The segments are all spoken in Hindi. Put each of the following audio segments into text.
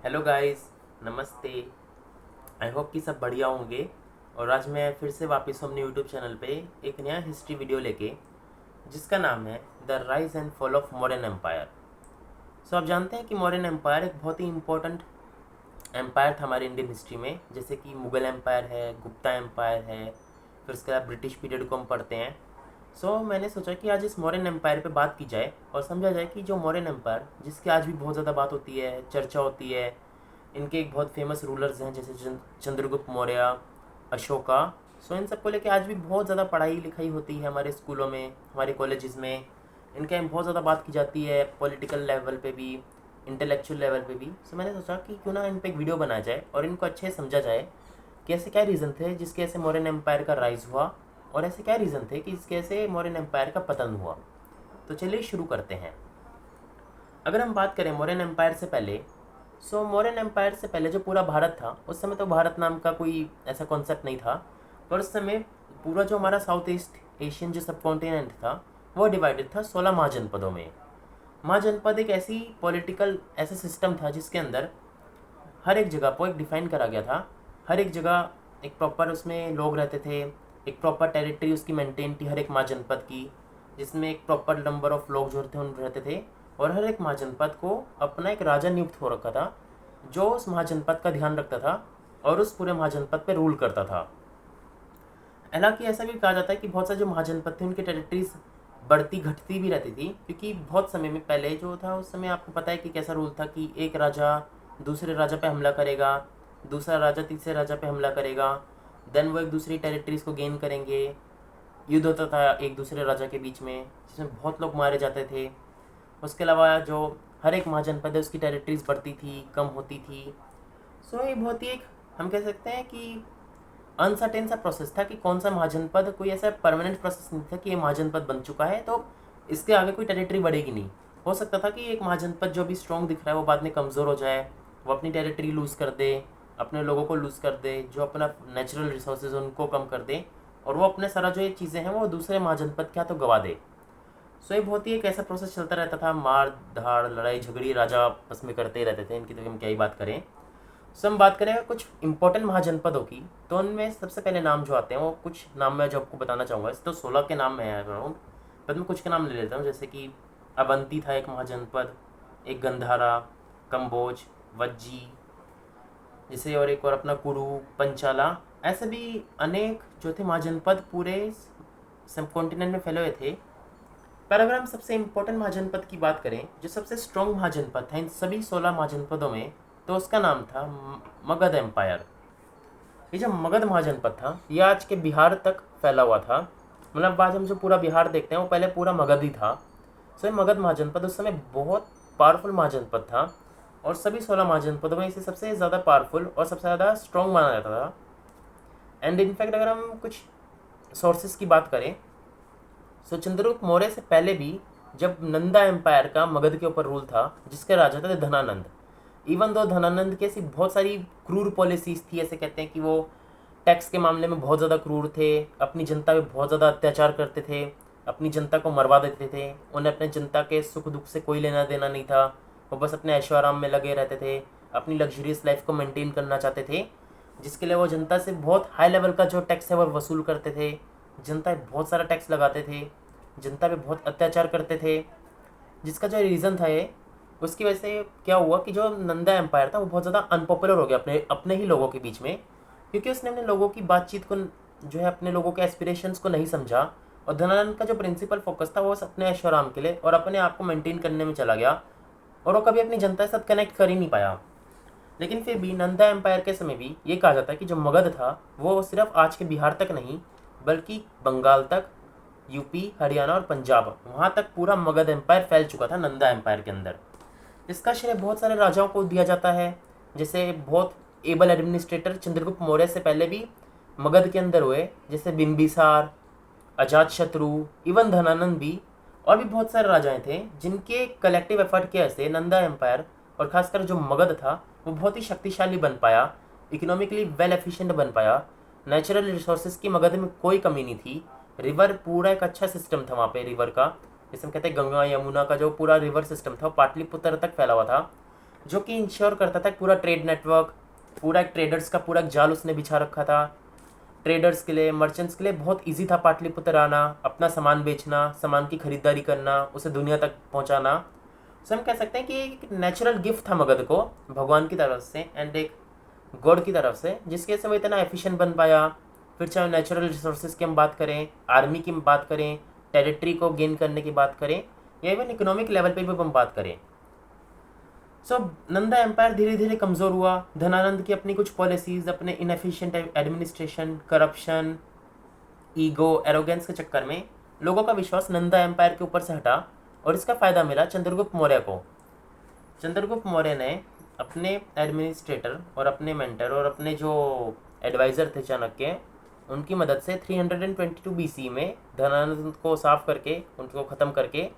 हेलो गाइस, नमस्ते। आई होप कि सब बढ़िया होंगे। और आज मैं फिर से वापस हूँ अपने यूट्यूब चैनल पे एक नया हिस्ट्री वीडियो लेके, जिसका नाम है the rise and fall of Mauryan empire. So आप जानते हैं कि मौर्यन एम्पायर एक बहुत ही इंपॉर्टेंट एम्पायर था हमारे इंडियन हिस्ट्री में। जैसे कि मुग़ल एम्पायर है, गुप्ता एम्पायर है, फिर उसके बाद ब्रिटिश पीरियड को हम पढ़ते हैं। मैंने सोचा कि आज इस मौर्यन एम्पायर पे बात की जाए और समझा जाए कि जो मौर्यन एम्पायर, जिसकी आज भी बहुत ज़्यादा बात होती है, चर्चा होती है। इनके एक बहुत फेमस रूलर्स हैं जैसे चंद्रगुप्त मौर्य, अशोका। इन सबको लेके आज भी बहुत ज़्यादा पढ़ाई लिखाई होती है हमारे स्कूलों में, हमारे कॉलेजेस में। इनके बहुत ज़्यादा बात की जाती है पॉलिटिकल लेवल पे भी, इंटेलेक्चुअल लेवल पे भी। मैंने सोचा कि क्यों ना इन पे एक वीडियो बनाया जाए और इनको अच्छे से समझा जाए कि ऐसे क्या रीज़न थे जिसके ऐसे मौर्यन एम्पायर का राइज हुआ, और ऐसे क्या रीज़न थे कि जिसके ऐसे मौर्यन एम्पायर का पतन हुआ। तो चलिए शुरू करते हैं। अगर हम बात करें मौर्यन एम्पायर से पहले, मौर्यन एम्पायर से पहले जो पूरा भारत था, उस समय तो भारत नाम का कोई ऐसा कॉन्सेप्ट नहीं था। पर उस समय पूरा जो हमारा साउथ ईस्ट एशियन जो सब कॉन्टिनेंट था, वो डिवाइडेड था 16 महाजनपदों में। महाजनपद एक ऐसी पॉलिटिकल ऐसा सिस्टम था जिसके अंदर हर एक जगह को एक डिफाइन करा गया था। हर एक जगह एक प्रॉपर उसमें लोग रहते थे, एक प्रॉपर टेरिटरी उसकी मेंटेन थी हर एक महाजनपद की, जिसमें एक प्रॉपर नंबर ऑफ लोग जो थे उन रहते थे। और हर एक महाजनपद को अपना एक राजा नियुक्त हो रखा था, जो उस महाजनपद का ध्यान रखता था और उस पूरे महाजनपद पे रूल करता था। हालांकि ऐसा भी कहा जाता है कि बहुत सारे जो महाजनपद थे उनकी टेरिटरीज बढ़ती घटती भी रहती थी, क्योंकि बहुत समय में पहले जो था, उस समय आपको पता है कि कैसा रूल था कि एक राजा दूसरे राजा पे हमला करेगा, दूसरा राजा तीसरे राजा पे हमला करेगा, देन वो एक दूसरी टेरिटरीज को गेन करेंगे। युद्ध होता था एक दूसरे राजा के बीच में, जिसमें बहुत लोग मारे जाते थे। उसके अलावा जो हर एक महाजनपद है उसकी टेरिटरीज बढ़ती थी, कम होती थी। ये बहुत ही एक, हम कह सकते हैं कि अनसर्टेन सा प्रोसेस था कि कौन सा महाजनपद, कोई ऐसा परमानेंट प्रोसेस नहीं था कि ये महाजनपद बन चुका है तो इसके आगे कोई टेरिटरी बढ़ेगी नहीं। हो सकता था कि एक महाजनपद जो भी स्ट्रॉन्ग दिख रहा है वो बाद में कमज़ोर हो जाए, वो अपनी टेरिटरी लूज़ कर दे, अपने लोगों को लूज़ कर दे, जो अपना नेचुरल रिसोर्सेज उनको कम कर दे, और वो अपने सारा जो ये चीज़ें हैं वो दूसरे महाजनपद क्या तो गवा दे। ये बहुत ही एक ऐसा प्रोसेस चलता रहता था। मार धाड़, लड़ाई झगड़ी राजा आपस में करते ही रहते थे, इनकी तो हम क्या ही बात करें। हम बात करें कुछ इंपॉर्टेंट महाजनपदों की, तो उनमें सबसे पहले नाम जो आते हैं वो कुछ नाम मैं जो आपको बताना चाहूँगा। इस तो 16 के नाम मैं अराउंड, पर मैं कुछ के नाम ले लेता हूँ। जैसे कि अवंती था एक महाजनपद, एक गंधारा, कंबोज, वज्जी, जैसे और एक और अपना कुरु, पंचाला। ऐसे भी अनेक जो थे महाजनपद पूरे सब कॉन्टिनेंट में फैले हुए थे। पर अगर हम सबसे इम्पोर्टेंट महाजनपद की बात करें, जो सबसे स्ट्रॉन्ग महाजनपद था इन सभी 16 महाजनपदों में, तो उसका नाम था मगध एम्पायर। ये जो मगध महाजनपद था ये आज के बिहार तक फैला हुआ था। मतलब आज हम जो पूरा बिहार देखते हैं वो पहले पूरा मगध ही था। ये मगध महाजनपद उस समय बहुत पावरफुल महाजनपद था, और सभी 16 महाजनपदों में इसे सबसे ज़्यादा पावरफुल और सबसे ज़्यादा स्ट्रॉन्ग माना जाता था। एंड इनफैक्ट अगर हम कुछ सोर्सेज की बात करें, चंद्रगुप्त मौर्य से पहले भी जब नंदा एम्पायर का मगध के ऊपर रूल था, जिसके राजा थे धनानंद। इवन दो धनानंद की ऐसी बहुत सारी क्रूर पॉलिसीज थी, ऐसे कहते हैं कि वो टैक्स के मामले में बहुत ज़्यादा क्रूर थे, अपनी जनता पे बहुत ज़्यादा अत्याचार करते थे, अपनी जनता को मरवा देते थे। उन्हें अपने जनता के सुख दुख से कोई लेना देना नहीं था, वो बस अपने ऐशो आराम में लगे रहते थे, अपनी लग्जरियस लाइफ को मेंटेन करना चाहते थे, जिसके लिए वो जनता से बहुत हाई लेवल का जो टैक्स है वो वसूल करते थे। जनता पे बहुत सारा टैक्स लगाते थे, जनता पे बहुत अत्याचार करते थे। जिसका जो रीज़न था ये, उसकी वजह से क्या हुआ कि जो नंदा एम्पायर था वो बहुत ज़्यादा अनपॉपुलर हो गया अपने अपने ही लोगों के बीच में, क्योंकि उसने अपने लोगों की बातचीत को जो है, अपने लोगों के एस्पिरेशंस को नहीं समझा। और धनानंद का जो प्रिंसिपल फोकस था वो अपने ऐशोआराम के लिए और अपने आप को मेंटेन करने में चला गया, और वो कभी अपनी जनता के साथ कनेक्ट कर ही नहीं पाया। लेकिन फिर भी नंदा एम्पायर के समय भी ये कहा जाता है कि जो मगध था वो सिर्फ आज के बिहार तक नहीं, बल्कि बंगाल तक, यूपी, हरियाणा और पंजाब, वहाँ तक पूरा मगध एम्पायर फैल चुका था नंदा एम्पायर के अंदर। इसका श्रेय बहुत सारे राजाओं को दिया जाता है। जैसे बहुत एबल एडमिनिस्ट्रेटर चंद्रगुप्त मौर्य से पहले भी मगध के अंदर हुए, जैसे बिंबिसार, अजातशत्रु, इवन धनानंद भी, और भी बहुत सारे राजाएं थे जिनके कलेक्टिव एफर्ट की वजह से नंदा एम्पायर, और खासकर जो मगध था, वो बहुत ही शक्तिशाली बन पाया, इकोनॉमिकली वेल एफिशिएंट बन पाया। नेचुरल रिसोर्सेज की मगध में कोई कमी नहीं थी। रिवर पूरा एक अच्छा सिस्टम था वहाँ पे, रिवर का जैसे हम कहते हैं गंगा यमुना का जो पूरा रिवर सिस्टम था वो पाटलिपुत्र तक फैला हुआ था। जो कि इंश्योर करता था पूरा ट्रेड नेटवर्क, पूरा एक ट्रेडर्स का पूरा एक जाल उसने बिछा रखा था। ट्रेडर्स के लिए, मर्चेंट्स के लिए बहुत इजी था पाटलिपुत्र आना, अपना सामान बेचना, सामान की खरीदारी करना, उसे दुनिया तक पहुंचाना। सो हम कह सकते हैं कि एक नेचुरल गिफ्ट था मगध को भगवान की तरफ से एंड एक गॉड की तरफ से, जिसके से वो इतना एफिशिएंट बन पाया। फिर चाहे नेचुरल रिसोर्सेज की हम बात करें, आर्मी की हम बात करें, टेरिटरी को गेन करने की बात करें, या इवन इकोनॉमिक लेवल पे भी हम बात करें। सो नंदा एम्पायर धीरे धीरे कमज़ोर हुआ। धनानंद की अपनी कुछ पॉलिसीज़, अपने inefficient administration, corruption, ego, arrogance के चक्कर में लोगों का विश्वास नंदा एम्पायर के ऊपर से हटा और इसका फ़ायदा मिला चंद्रगुप्त मौर्य को। चंद्रगुप्त मौर्य ने अपने एडमिनिस्ट्रेटर और अपने मेंटर और अपने जो एडवाइज़र थे चाणक्य, उनकी मदद से 322 BC में धनानंद को साफ करके, उनको ख़त्म करके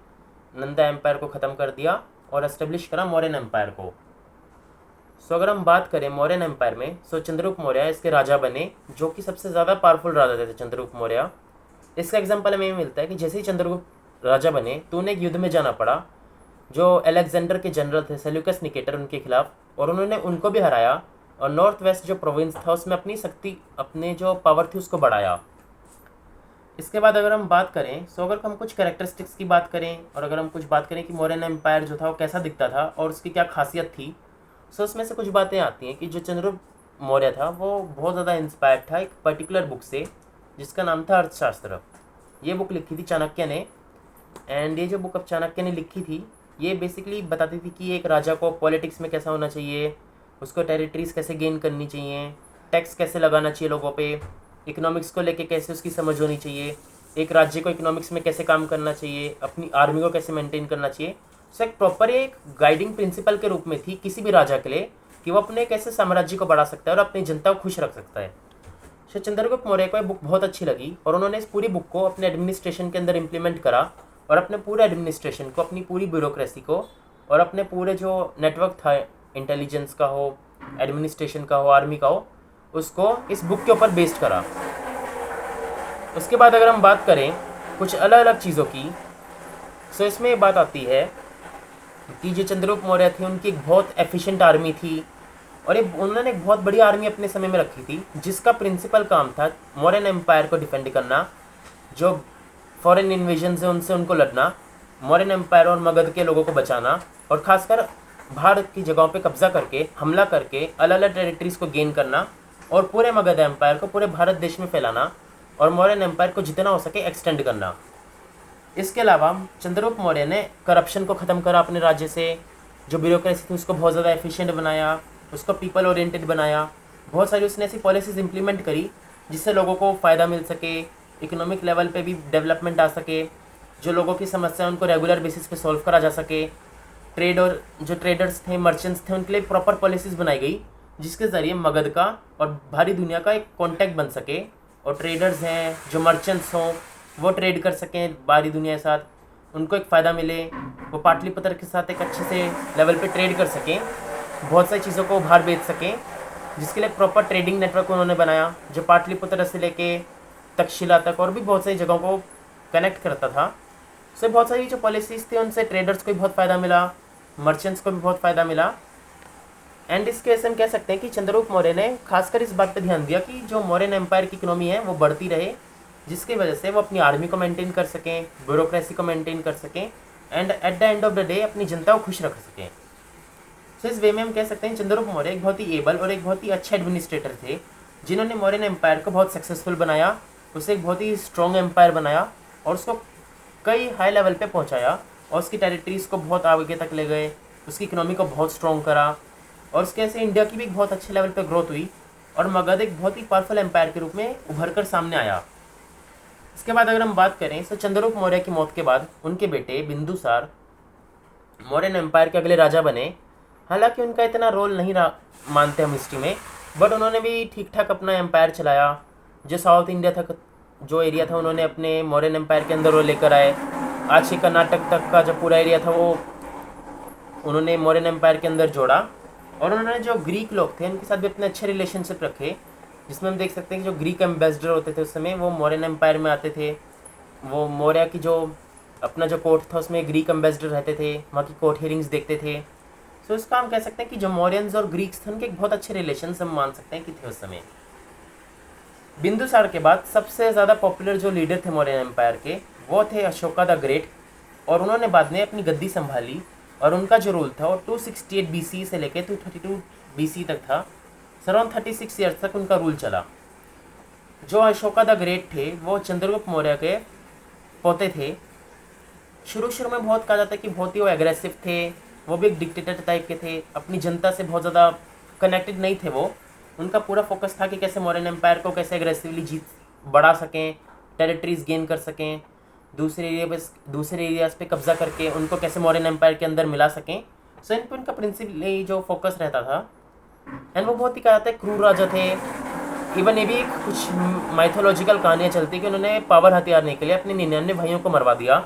नंदा एम्पायर को ख़त्म कर दिया और एस्टेब्लिश करा मौर्यन एम्पायर को। सो अगर हम बात करें मौर्यन एम्पायर में, सो चंद्रगुप्त मौर्य इसके राजा बने, जो कि सबसे ज़्यादा पावरफुल राजा थे चंद्रगुप्त मौर्य। इसका एग्जाम्पल हमें मिलता है कि जैसे ही चंद्रगुप्त राजा बने तो उन्हें एक युद्ध में जाना पड़ा, जो अलेक्जेंडर के जनरल थे सेल्यूकस निकेटर, उनके खिलाफ, और उन्होंने उनको भी हराया और नॉर्थ वेस्ट जो प्रोविंस था उसमें अपनी शक्ति, अपने जो पावर थी उसको बढ़ाया। इसके बाद अगर हम बात करें, सो अगर हम कुछ कैरेक्टरिस्टिक्स की बात करें और अगर हम कुछ बात करें कि मौर्यन एम्पायर जो था वो कैसा दिखता था और उसकी क्या खासियत थी, सो उसमें से कुछ बातें आती हैं कि जो चंद्रगुप्त मौर्य था वो बहुत ज़्यादा इंस्पायर्ड था एक पर्टिकुलर बुक से, जिसका नाम था अर्थशास्त्र। ये बुक लिखी थी चाणक्य ने, एंड ये जो बुक अब चाणक्य ने लिखी थी ये बेसिकली बताती थी कि एक राजा को पॉलिटिक्स में कैसा होना चाहिए, उसको टेरिटरीज कैसे गेन करनी चाहिए, टैक्स कैसे लगाना चाहिए लोगों पे, इकोनॉमिक्स को लेके कैसे उसकी समझ होनी चाहिए, एक राज्य को इकोनॉमिक्स में कैसे काम करना चाहिए, अपनी आर्मी को कैसे मेंटेन करना चाहिए। सो एक प्रॉपर एक गाइडिंग प्रिंसिपल के रूप में थी किसी भी राजा के लिए कि वो अपने कैसे साम्राज्य को बढ़ा सकता है और अपनी जनता को खुश रख सकता है। सो चंद्रगुप्त मौर्य को ये बुक बहुत अच्छी लगी और उन्होंने इस पूरी बुक को अपने एडमिनिस्ट्रेशन के अंदर इम्प्लीमेंट करा और अपने पूरे एडमिनिस्ट्रेशन को, अपनी पूरी ब्यूरोक्रेसी को और अपने पूरे जो नेटवर्क था, इंटेलिजेंस का हो, एडमिनिस्ट्रेशन का हो, आर्मी का हो, उसको इस बुक के ऊपर बेस्ड करा। उसके बाद अगर हम बात करें कुछ अलग अलग चीज़ों की, सो इसमें ये बात आती है कि जो चंद्रगुप्त मौर्य थे उनकी एक बहुत एफिशिएंट आर्मी थी और ये उन्होंने एक बहुत बड़ी आर्मी अपने समय में रखी थी, जिसका प्रिंसिपल काम था मौर्यन एम्पायर को डिफेंड करना, जो फॉरेन इन्वेजन से उनसे उनको लड़ना, मौर्यन एम्पायर और मगध के लोगों को बचाना और खासकर भारत की जगहों पे कब्जा करके, हमला करके अलग अलग टेरिटरीज को गेन करना और पूरे मगध एम्पायर को पूरे भारत देश में फैलाना और मौर्यन एम्पायर को जितना हो सके एक्सटेंड करना। इसके अलावा चंद्रगुप्त मौर्य ने करप्शन को ख़त्म करा अपने राज्य से, जो ब्यूरोक्रेसी थी उसको बहुत ज़्यादा एफिशिएंट बनाया, उसको पीपल ओरिएंटेड बनाया। बहुत सारी उसने ऐसी पॉलिसीज़ इंप्लीमेंट करी जिससे लोगों को फ़ायदा मिल सके, इकोनॉमिक लेवल पे भी डेवलपमेंट आ सके, जो लोगों की समस्या उनको रेगुलर बेसिस पे सॉल्व करा जा सके। ट्रेड और जो ट्रेडर्स थे, मर्चेंट्स थे, उनके लिए प्रॉपर पॉलिसीज़ बनाई गई जिसके ज़रिए मगध का और भारी दुनिया का एक कॉन्टैक्ट बन सके और ट्रेडर्स हैं जो मर्चेंट्स हों वो ट्रेड कर सकें बाहरी दुनिया के साथ, उनको एक फ़ायदा मिले, वो पाटलिपुत्र के साथ एक अच्छे से लेवल पे ट्रेड कर सकें, बहुत सारी चीज़ों को बाहर बेच सकें, जिसके लिए प्रॉपर ट्रेडिंग नेटवर्क उन्होंने बनाया जो पाटलिपुत्र से लेके तक्षशिला तक और भी बहुत सारी जगहों को कनेक्ट करता था। उससे बहुत सारी जो पॉलिसीज़ थी उनसे ट्रेडर्स को भी बहुत फ़ायदा मिला, मर्चेंट्स को भी बहुत फ़ायदा मिला। एंड इसके वजह से हम कह सकते हैं कि चंद्रगुप्त मौर्य ने खासकर इस बात पर ध्यान दिया कि जो मौर्यन एम्पायर की इकोनॉमी है वो बढ़ती रहे, जिसकी वजह से वो अपनी आर्मी को मेंटेन कर सकें, ब्यूरोक्रेसी को मेंटेन कर सकें and at the end of the day अपनी जनता को खुश रख सकें। सो इस वे में हम कह सकते हैं चंद्रगुप्त मौर्य एक बहुत ही एबल और एक बहुत ही अच्छे एडमिनिस्ट्रेटर थे, जिन्होंने मौर्यन एम्पायर को बहुत सक्सेसफुल बनाया, उसे एक बहुत ही स्ट्रॉन्ग एम्पायर बनाया और उसको कई हाई लेवल पे पहुंचाया और उसकी टेरिटरीज़ को बहुत आगे तक ले गए, उसकी इकोनॉमी को बहुत स्ट्रॉन्ग करा और उसके ऐसे इंडिया की भी एक बहुत अच्छे लेवल पे ग्रोथ हुई और मगध एक बहुत ही पावरफुल एम्पायर के रूप में उभर कर सामने आया। इसके बाद अगर हम बात करें तो चंद्रगुप्त मौर्य की मौत के बाद उनके बेटे बिंदुसार मौर्यन एम्पायर के अगले राजा बने। हालांकि उनका इतना रोल नहीं रहा मानते हम हिस्ट्री में, बट उन्होंने भी ठीक ठाक अपना एम्पायर चलाया। जो साउथ इंडिया तक जो एरिया था उन्होंने अपने मौर्यन एम्पायर के अंदर वो लेकर आए। आज के कर्नाटक तक का जो पूरा एरिया था वो उन्होंने मौर्यन एम्पायर के अंदर जोड़ा और उन्होंने जो ग्रीक लोग थे उनके साथ भी अपने अच्छे रिलेशनशिप रखे, जिसमें हम देख सकते हैं कि जो ग्रीक एम्बेसडर होते थे उस समय वो मौर्यन एम्पायर में आते थे। वो मौर्य की जो अपना जो कोर्ट था उसमें ग्रीक एम्बेसडर रहते थे, वहाँ की कोर्ट हियरिंग्स देखते थे सो इसका हम कह सकते हैं कि जो मौर्यंस और ग्रीक्स थे उनके एक बहुत अच्छे रिलेशन हम मान सकते हैं कि थे उस समय। बिंदुसार के बाद सबसे ज़्यादा पॉपुलर जो लीडर थे मौर्यन एम्पायर के वो थे अशोका द ग्रेट, और उन्होंने बाद में अपनी गद्दी संभाली, और उनका जो रूल था वो 268 BC से लेकर 232 BC तक था। अराउंड 36 ईयर्स तक उनका रूल चला। जो अशोका द ग्रेट थे वो चंद्रगुप्त मौर्य के पोते थे। शुरू में बहुत कहा जाता है कि बहुत ही वो एग्रेसिव थे, वो भी एक डिक्टेटर टाइप के थे, अपनी जनता से बहुत ज़्यादा कनेक्टेड नहीं थे वो। उनका पूरा फोकस था कि कैसे मौर्यन एम्पायर को कैसे एग्रेसिवली जीत बढ़ा सकें, टेरिटरीज गेन कर सकें, दूसरे एरियाज पे कब्जा करके उनको कैसे मौर्यन एम्पायर के अंदर मिला सकें। सो इन पर उनका प्रिंसिपली जो फोकस रहता था। एंड वो बहुत ही कहा जाता है क्रूर राजा थे। इवन ये भी कुछ माइथोलॉजिकल कहानियाँ चलती कि उन्होंने पावर हथियारने के लिए अपने 99 भाइयों को मरवा दिया।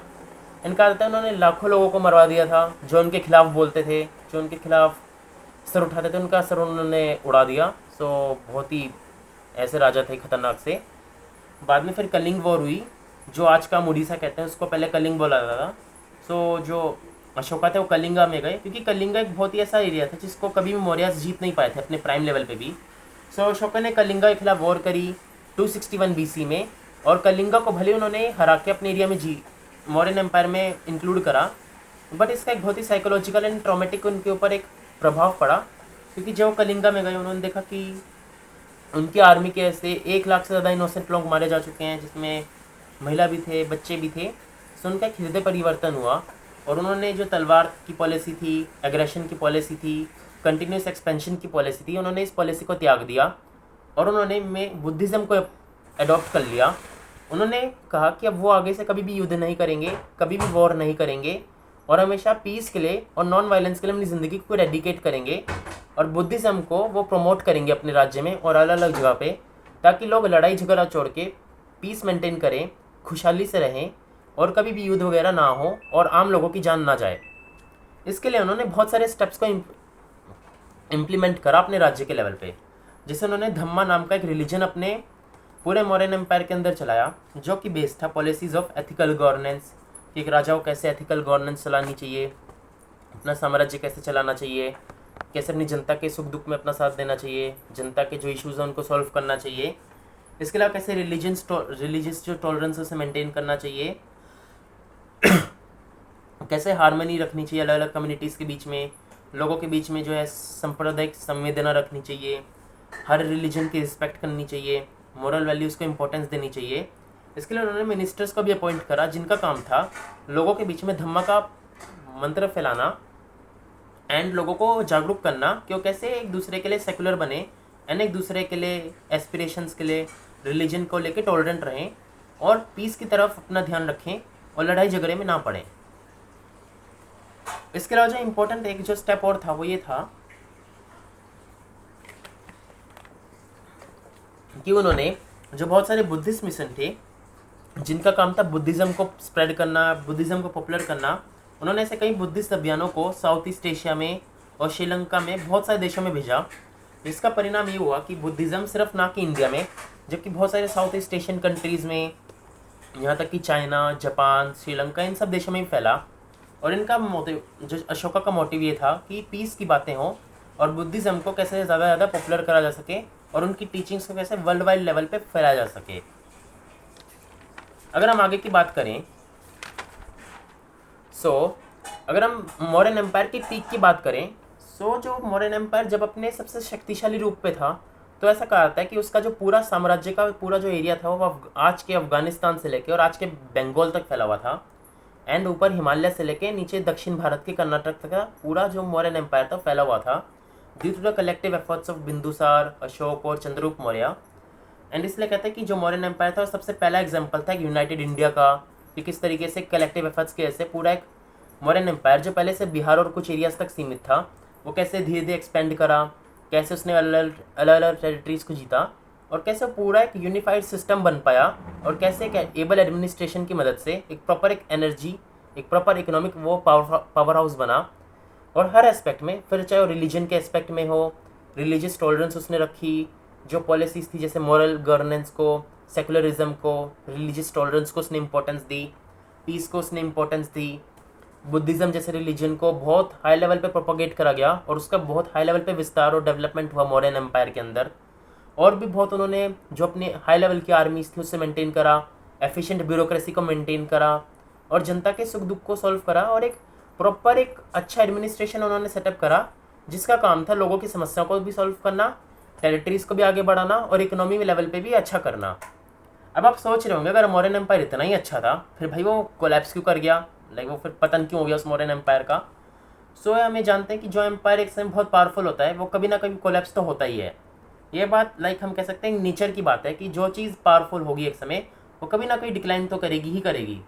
इनका कहता है उन्होंने लाखों लोगों को मरवा दिया था जो उनके खिलाफ बोलते थे, जो उनके खिलाफ सर उठाते थे, उनका सर उन्होंने उड़ा दिया। सो बहुत ही ऐसे राजा थे खतरनाक से। बाद में फिर कलिंग वॉर हुई, जो आज का उड़ीसा कहते हैं, उसको पहले कलिंग बोला जाता था। सो जो अशोका थे वो कलिंगा में गए, क्योंकि कलिंगा एक बहुत ही ऐसा एरिया था जिसको कभी भी मौर्य जीत नहीं पाए थे अपने प्राइम लेवल पे भी। सो अशोका ने कलिंगा के खिलाफ वॉर करी 261 BC में, और कलिंगा को भले उन्होंने हरा के अपने एरिया में मौर्यन एम्पायर में इंक्लूड करा, बट इसका एक बहुत ही साइकोलॉजिकल एंड ट्रॉमेटिक उनके ऊपर एक प्रभाव पड़ा। क्योंकि जब वो कलिंगा में गए उन्होंने देखा कि उनकी आर्मी के ऐसे 1 लाख से ज़्यादा इनोसेंट लोग मारे जा चुके हैं, जिसमें महिला भी थे, बच्चे भी थे। सो उनका एक हृदय परिवर्तन हुआ, और उन्होंने जो तलवार की पॉलिसी थी, एग्रेशन की पॉलिसी थी, कंटिन्यूस एक्सपेंशन की पॉलिसी थी, उन्होंने इस पॉलिसी को त्याग दिया, और उन्होंने बुद्धिज़्म को अडॉप्ट कर लिया। उन्होंने कहा कि अब वो आगे से कभी भी युद्ध नहीं करेंगे, कभी भी वॉर नहीं करेंगे, और हमेशा पीस के लिए और नॉन वायलेंस के लिए अपनी ज़िंदगी को डेडिकेट करेंगे, और बुद्धिज़्म को वो प्रमोट करेंगे अपने राज्य में और अलग अलग जगह पे, ताकि लोग लड़ाई झगड़ा छोड़ के पीस मेंटेन करें, खुशहाली से रहें, और कभी भी युद्ध वगैरह ना हो और आम लोगों की जान ना जाए। इसके लिए उन्होंने बहुत सारे स्टेप्स को इम्प्लीमेंट करा अपने राज्य के लेवल पे। जैसे उन्होंने धम्मा नाम का एक रिलीजन अपने पूरे मौर्यन एम्पायर के अंदर चलाया, जो कि बेस्ड था पॉलिसीज ऑफ एथिकल गवर्नेंस, कि एक राजा को कैसे एथिकल गवर्नेंस चलानी चाहिए, अपना साम्राज्य कैसे चलाना चाहिए, कैसे अपनी जनता के सुख दुख में अपना साथ देना चाहिए, जनता के जो इश्यूज़ हैं उनको सॉल्व करना चाहिए। इसके अलावा कैसे रिलीजियस जो टॉलरेंस उसे मेंटेन करना चाहिए, कैसे हारमोनी रखनी चाहिए अलग अलग कम्युनिटीज़ के बीच में, लोगों के बीच में जो है सांप्रदायिक संवेदना रखनी चाहिए, हर रिलीजन की रिस्पेक्ट करनी चाहिए, मोरल वैल्यूज़ को इम्पोर्टेंस देनी चाहिए। इसके लिए उन्होंने मिनिस्टर्स को भी अपॉइंट करा, जिनका काम था लोगों के बीच में धम्मा का मंत्र फैलाना एंड लोगों को जागरूक करना कि वो कैसे एक दूसरे के लिए सेकुलर बने एंड एक दूसरे के लिए एस्पिरेशंस के लिए रिलीजन को लेके टॉलरेंट रहें और पीस की तरफ अपना ध्यान रखें और लड़ाई झगड़े में ना पड़ें। इसके अलावा जो इम्पोर्टेंट एक जो स्टेप और था वो ये था कि उन्होंने जो बहुत सारे बुद्धिस्ट मिशन थे जिनका काम था बुद्धिज़्म को स्प्रेड करना, बुद्धिज़्म को पॉपुलर करना, उन्होंने ऐसे कई बुद्धिस्ट अभियानों को साउथ ईस्ट एशिया में और श्रीलंका में बहुत सारे देशों में भेजा। इसका परिणाम ये हुआ कि बुद्धिज़्म सिर्फ ना कि इंडिया में, जबकि बहुत सारे साउथ ईस्ट एशियन कंट्रीज़ में, यहाँ तक कि चाइना, जापान, श्रीलंका, इन सब देशों में भी फैला। और इनका मोटिव, जो अशोका का मोटिव ये था कि पीस की बातें हों और बुद्धिज़्म को कैसे ज़्यादा पॉपुलर करा जा सके और उनकी टीचिंग्स को कैसे वर्ल्ड वाइड लेवल पे फैलाया जा सके। अगर हम आगे की बात करें, अगर हम मौर्यन एम्पायर की पीक की बात करें, जो मौर्यन एम्पायर जब अपने सबसे शक्तिशाली रूप पे था, तो ऐसा कहा जाता है कि उसका जो पूरा साम्राज्य का पूरा जो एरिया था वो आज के अफगानिस्तान से लेके और आज के बंगाल तक फैला हुआ था, एंड ऊपर हिमालय से लेके नीचे दक्षिण भारत के कर्नाटक तक का पूरा जो मौर्यन एम्पायर था फैला हुआ था, due to the collective efforts of Bindusara, Ashoka और चंद्रगुप्त मौर्य। एंड इसलिए कहते हैं कि जो मौर्यन एम्पायर था सबसे पहला एग्जाम्पल था यूनाइटेड इंडिया का, कि किस तरीके से कलेक्टिव एफर्ट्स के ऐसे पूरा एक मौर्यन एम्पायर जो पहले से बिहार और कुछ एरियाज तक सीमित था, वो कैसे धीरे धीरे एक्सपेंड करा, कैसे उसने अलग अलग टेरिटरीज को जीता और कैसे पूरा एक यूनिफाइड सिस्टम बन पाया और कैसे एक एबल एडमिनिस्ट्रेशन की मदद से एक प्रॉपर एक एनर्जी, एक प्रॉपर इकोनॉमिक वो पावर हाउस बना। और हर एस्पेक्ट में, फिर चाहे वो रिलीजन के एस्पेक्ट में हो, रिलीजियस टॉलरेंस उसने रखी, जो पॉलिसीज़ थी जैसे मॉरल गवर्नेंस को, सेकुलरिज्म को, रिलीजियस टॉलरेंस को उसने इम्पोर्टेंस दी, पीस को उसने इम्पोर्टेंस दी, बुद्धिज़्म जैसे रिलीजन को बहुत हाई लेवल पे प्रोपोगेट करा गया और उसका बहुत हाई लेवल पे विस्तार और डेवलपमेंट हुआ मौर्यन एम्पायर के अंदर। और भी बहुत उन्होंने जो अपनी हाई लेवल की आर्मीज थी उससे मेंटेन करा, एफिशिएंट ब्यूरोक्रेसी को मेंटेन करा और जनता के सुख दुख को सॉल्व करा और एक प्रॉपर एक अच्छा एडमिनिस्ट्रेशन उन्होंने सेटअप करा, जिसका काम था लोगों की समस्याओं को भी सॉल्व करना, टेरिटरीज को भी आगे बढ़ाना और इकोनॉमी लेवल पे भी अच्छा करना। अब आप सोच रहे होंगे अगर मौर्यन एम्पायर इतना ही अच्छा था फिर भाई वो कोलैप्स क्यों कर गया, लाइक वो फिर पतन क्यों हो गया उस मौर्यन एम्पायर का। सो हमें जानते हैं कि जो एम्पायर एक समय बहुत पावरफुल होता है वो कभी ना कभी कोलैप्स तो होता ही है। ये बात लाइक हम कह सकते हैं नेचर की बात है कि जो चीज़ पावरफुल होगी एक समय वो कभी ना कभी डिक्लाइन तो करेगी ही करेगी।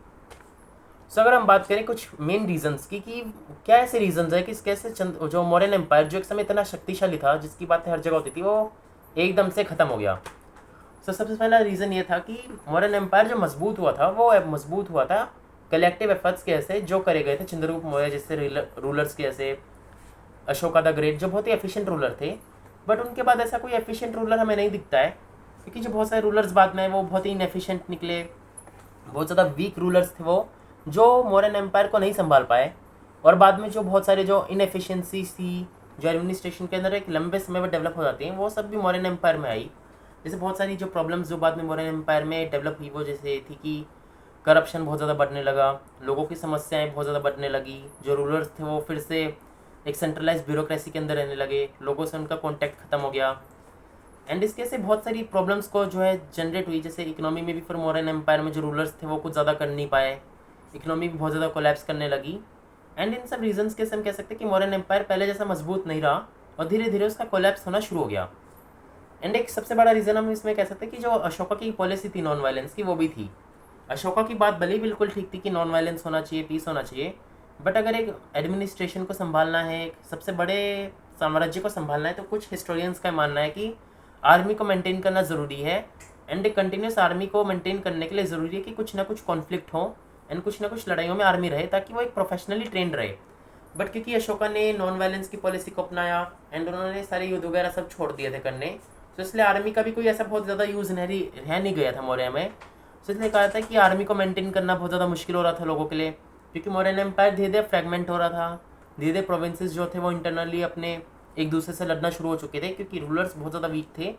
सो अगर हम बात करें कुछ मेन रीजंस की कि क्या ऐसे रीजंस है कि कैसे जो मौर्यन एम्पायर जो एक समय इतना शक्तिशाली था जिसकी बातें हर जगह होती थी वो एकदम से ख़त्म हो गया। सो सबसे पहला रीज़न ये था कि मौर्यन एम्पायर जो मजबूत हुआ था वो मजबूत हुआ था कलेक्टिव एफर्ट्स के ऐसे जो करे गए थे चंद्रगुप्त मौर्य जैसे रूलर्स के, ऐसे अशोका द ग्रेट जो बहुत ही एफिशिएंट रूलर थे। बट उनके बाद ऐसा कोई एफिशिएंट रूलर हमें नहीं दिखता है, क्योंकि जो बहुत सारे रूलर्स बाद में वो बहुत ही इनएफिशिएंट निकले, बहुत ज़्यादा वीक रूलर्स थे वो जो मौर्यन एम्पायर को नहीं संभाल पाए। और बाद में जो बहुत सारे जो इनएफिशिएंसी थी जो एडमिनिस्ट्रेशन के अंदर एक लंबे समय में डेवलप हो जाती हैं वो सब भी मौर्यन एम्पायर में आई। जैसे बहुत सारी जो प्रॉब्लम्स जो बाद में मौर्यन एम्पायर में डेवलप हुई वो जैसे थी कि करप्शन बहुत ज़्यादा बढ़ने लगा, लोगों की समस्याएं बहुत ज़्यादा बढ़ने लगी, जो रूलर्स थे वो फिर से एक सेंट्रलाइज ब्यूरोक्रेसी के अंदर रहने लगे, लोगों से उनका कॉन्टैक्ट खत्म हो गया। एंड इसके से बहुत सारी प्रॉब्लम्स को जो है जनरेट हुई। जैसे इकोनॉमी में भी फिर मौर्यन एम्पायर में जो रूलर्स थे वो कुछ ज़्यादा कर नहीं पाए, इकोनॉमी भी बहुत ज़्यादा कोलैप्स करने लगी। एंड इन सब रीजंस के से हम कह सकते हैं कि मौर्यन एम्पायर पहले जैसा मजबूत नहीं रहा और धीरे धीरे उसका कोलैप्स होना शुरू हो गया। एंड एक सबसे बड़ा रीज़न हम इसमें कह सकते हैं कि जो अशोका की पॉलिसी थी नॉन वायलेंस की वो भी थी। अशोका की बात भले ही बिल्कुल ठीक थी कि नॉन वायलेंस होना चाहिए, पीस होना चाहिए, बट अगर एक एडमिनिस्ट्रेशन को संभालना है, एक सबसे बड़े साम्राज्य को संभालना है, तो कुछ हिस्टोरियंस का मानना है कि आर्मी को मेंटेन करना ज़रूरी है। एंड एक कंटिन्यूस आर्मी को मेंटेन करने के लिए ज़रूरी है कि कुछ ना कुछ कॉन्फ्लिक्ट हो एंड कुछ ना कुछ लड़ाइयों में आर्मी रहे ताकि वो एक प्रोफेशनली ट्रेंड रहे। बट क्योंकि अशोका ने नॉन वायलेंस की पॉलिसी को अपनाया एंड उन्होंने सारे युद्ध वगैरह सब छोड़ दिए थे करने, तो इसलिए आर्मी का भी कोई ऐसा बहुत ज़्यादा यूज़ रह नहीं गया था मौर्य में। तो इसलिए कहा था कि आर्मी को मेंटेन करना बहुत ज़्यादा मुश्किल हो रहा था लोगों के लिए, क्योंकि मौर्यन एम्पायर धीरे धीरे फ्रेगमेंट हो रहा था, धीरे धीरे प्रोविंसेस जो थे वो इंटरनली अपने एक दूसरे से लड़ना शुरू हो चुके थे क्योंकि रूलर्स बहुत ज़्यादा वीक थे।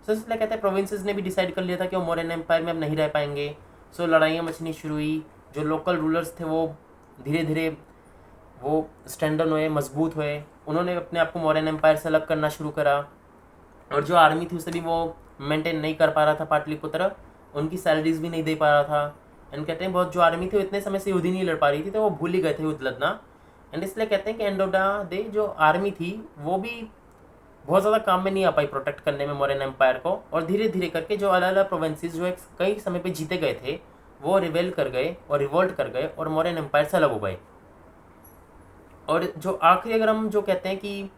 सो इसलिए कहते हैं प्रोविंसेस ने भी डिसाइड कर लिया था कि वो मौर्यन एम्पायर में अब नहीं रह पाएंगे। सो लड़ाइयाँ मचनी शुरू हुई, जो लोकल रूलर्स थे वो धीरे धीरे वो स्टैंडर्ड हुए, मजबूत हुए, उन्होंने अपने आप को मौर्यन एम्पायर से अलग करना शुरू करा। और जो आर्मी थी उसे भी वो मेंटेन नहीं कर पा रहा था, पाटलिपुत्र उनकी सैलरीज भी नहीं दे पा रहा था। एंड कहते हैं बहुत जो आर्मी थी वो इतने समय से युद्ध ही नहीं लड़ पा रही थी तो वो भूल ही गए थे युद्ध लड़ना। एंड इसलिए कहते हैं कि एंड ऑफ द डे जो आर्मी थी वो भी बहुत ज़्यादा काम में नहीं आ पाई प्रोटेक्ट करने में मौर्यन एम्पायर को, और धीरे धीरे करके जो अलग अलग प्रोविंसेस जो एक कई समय पे जीते गए थे वो रिवेल कर गए और रिवोल्ट कर गए और मौर्यन एम्पायर से अलग हो गए। और जो आखिरी अगर हम जो कहते हैं कि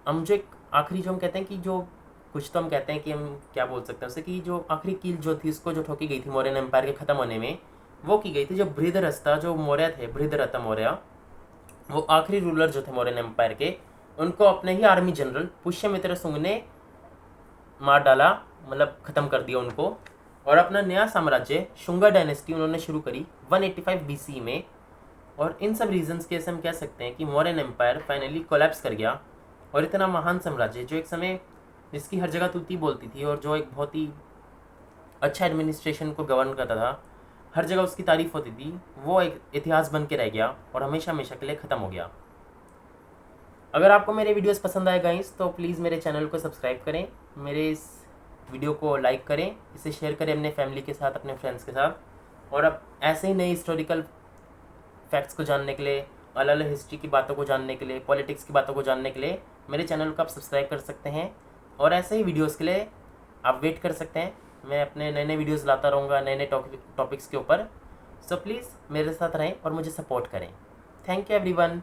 हम जो एक आखिरी जो हम कहते हैं कि जो कुछ तो हम कहते हैं कि हम क्या बोल सकते हैं उसे कि जो आखिरी कील जो थी उसको जो ठोकी गई थी मौर्यन एम्पायर के ख़त्म होने में, वो की गई थी जो बृहदरस्ता जो मौर्य थे, बृहदरथ मौर्य, वो आखिरी रूलर जो थे मौर्यन एम्पायर के, उनको अपने ही आर्मी जनरल पुष्यमित्र शुंग ने मार डाला, मतलब ख़त्म कर दिया उनको, और अपना नया साम्राज्य शुंगा डायनेस्टी उन्होंने शुरू करी 185 BC में। और इन सब रीजंस के से हम कह सकते हैं कि मौर्यन एम्पायर फाइनली कोलैप्स कर गया और इतना महान साम्राज्य जो एक समय जिसकी हर जगह तूती बोलती थी और जो एक बहुत ही अच्छा एडमिनिस्ट्रेशन को गवर्न करता था, हर जगह उसकी तारीफ होती थी, वो एक इतिहास बन के रह गया और हमेशा हमेशा के लिए ख़त्म हो गया। अगर आपको मेरे वीडियोस पसंद आए गाइस तो प्लीज़ मेरे चैनल को सब्सक्राइब करें, मेरे इस वीडियो को लाइक करें, इसे शेयर करें अपने फैमिली के साथ, अपने फ्रेंड्स के साथ। और अब ऐसे ही नई हिस्टोरिकल फैक्ट्स को जानने के लिए, अलग अलग हिस्ट्री की बातों को जानने के लिए, पॉलिटिक्स की बातों को जानने के लिए मेरे चैनल को आप सब्सक्राइब कर सकते हैं। और ऐसे ही वीडियोस के लिए आप वेट कर सकते हैं, मैं अपने नए नए वीडियोस लाता रहूँगा नए नए टॉपिक्स के ऊपर। सो प्लीज़ मेरे साथ रहें और मुझे सपोर्ट करें। Thank you everyone.